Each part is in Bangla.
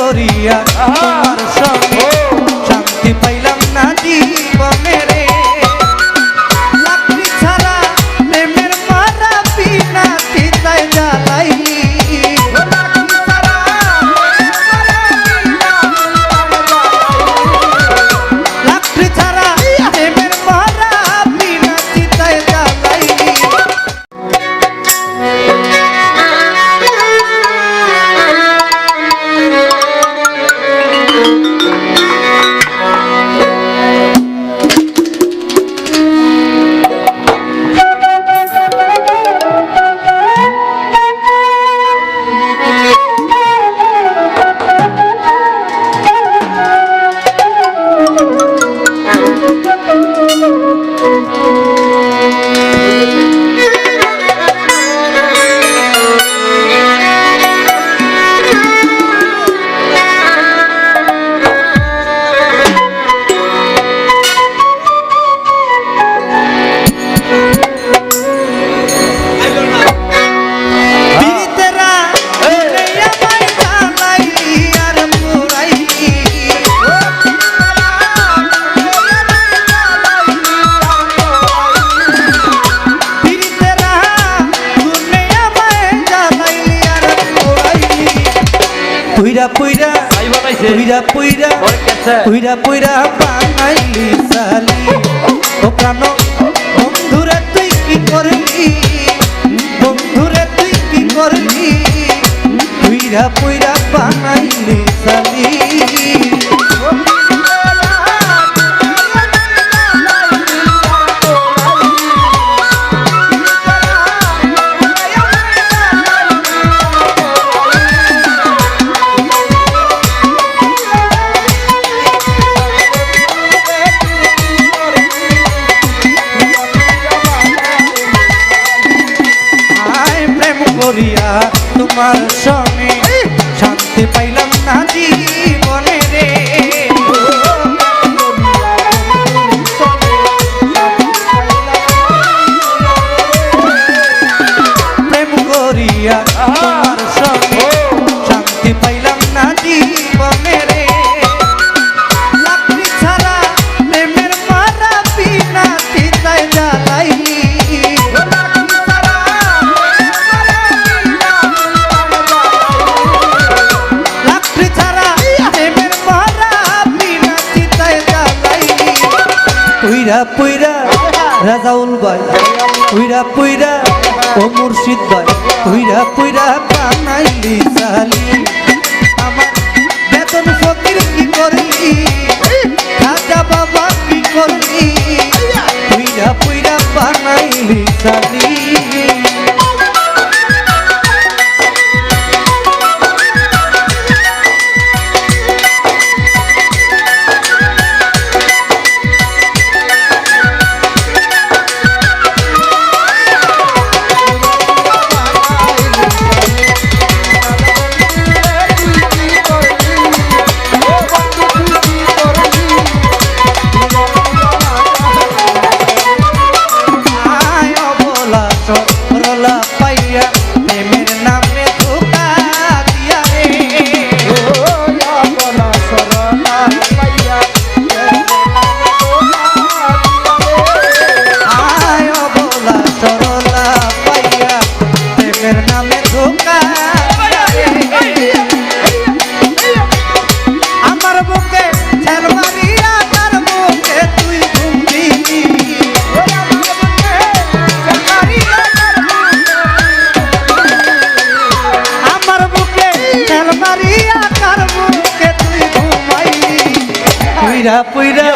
করিয়া তোমার সঙ্গে শান্তি পাইলাম না জীবনে রে লাকড়ি ছাড়া প্রেমের মারা বিনা চিতায় জ্বালাইলি লাকড়ি ছাড়া প্রেমের মারা বিনা চিতায় জ্বালাইলি পুইরা পুইরা পুইরা পুইরা পুইরা পুইরা বানাইলি সালি ও প্রাণ বন্ধুরে তুই কি করলি বন্ধুরে তুই কি করলি পুইরা পুইরা বানাইলি সালি করিয়া তোমার সঙ্গে শান্তি পাইলাম না জীবনে রে প্রেম করিয়া তোমার সঙ্গে শান্তি পাইলাম না জীবনে রে লাকড়ি ছাড়া প্রেমের মারা বিনা চিতায় জ্বালাইলি পুইরা পুইরা রাজাউল ভাই পুইরা পুইরা ও মুর্শিদ ভাই পুইরা পুইরা বানাইলি সালি আমার বেতন ফকির কি করলি খাজা বাবা কি করলি পুইরা পুইরা বানাইলি সালি পুইরা পুইরা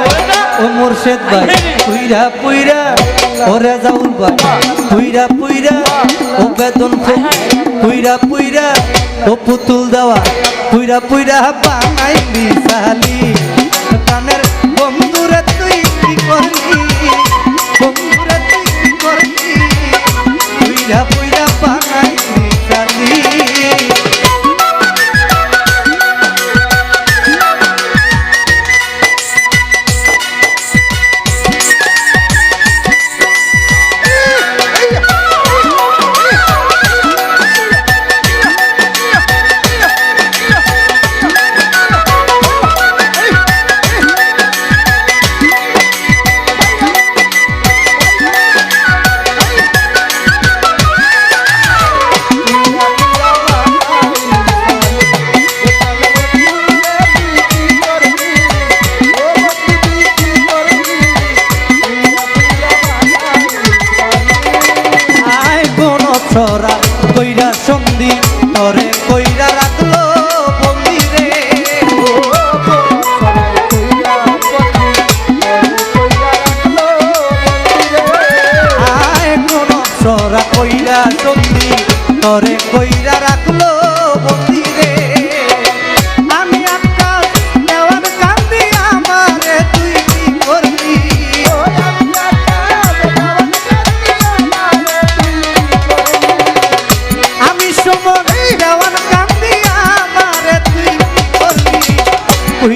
ও মুর্শিদ ভাই পুইরা পুইরা ও রাজাউল ভাই পুইরা পুইরা ও বেতন পুইরা পুইরা ও পুতুল দেওয়া পুইরা পুইরা বানাইলি সালি কানের বন্ধুরে তুই কি করলি বন্ধুরে তুই কি করলি পুইরা পুইরা বানাইলি সালি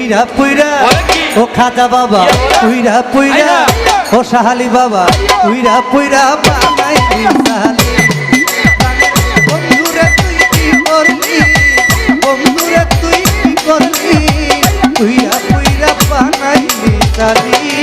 পুইরা পুইরা ও খাজা বাবা পুইরা পুইরা ও সাহালি বাবা পুইরা পুইরা বানাইলি সাহালি বন্ধুরে তুই কি করলি বন্ধুরে তুই কি করলি পুইরা পুইরা বানাইলি সাহালি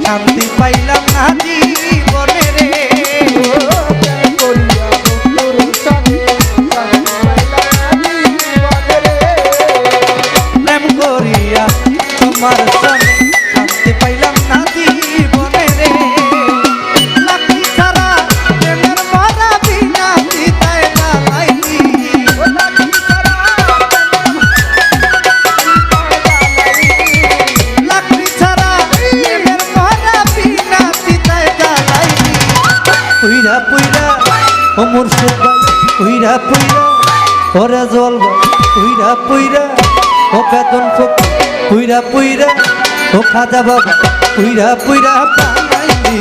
শান্তি পাইলাম না জীবনে রে প্রেম করিয়া তোমার সঙ্গে শান্তি পাইলাম না জীবনে রে লাকি ছাড়া প্রেমের মরা বিনা চিতায় না লাইলি লাকি ছাড়া প্রেমের পুইরা পুইরা ও মুর্শিদ ভাই পুইরা পুইরা ও রাজওয়াল ভাই পুইরা পুইরা ও বেতন ফকির পুইরা পুইরা ও খাজা বাবা পুইরা পুইরা বানাইলি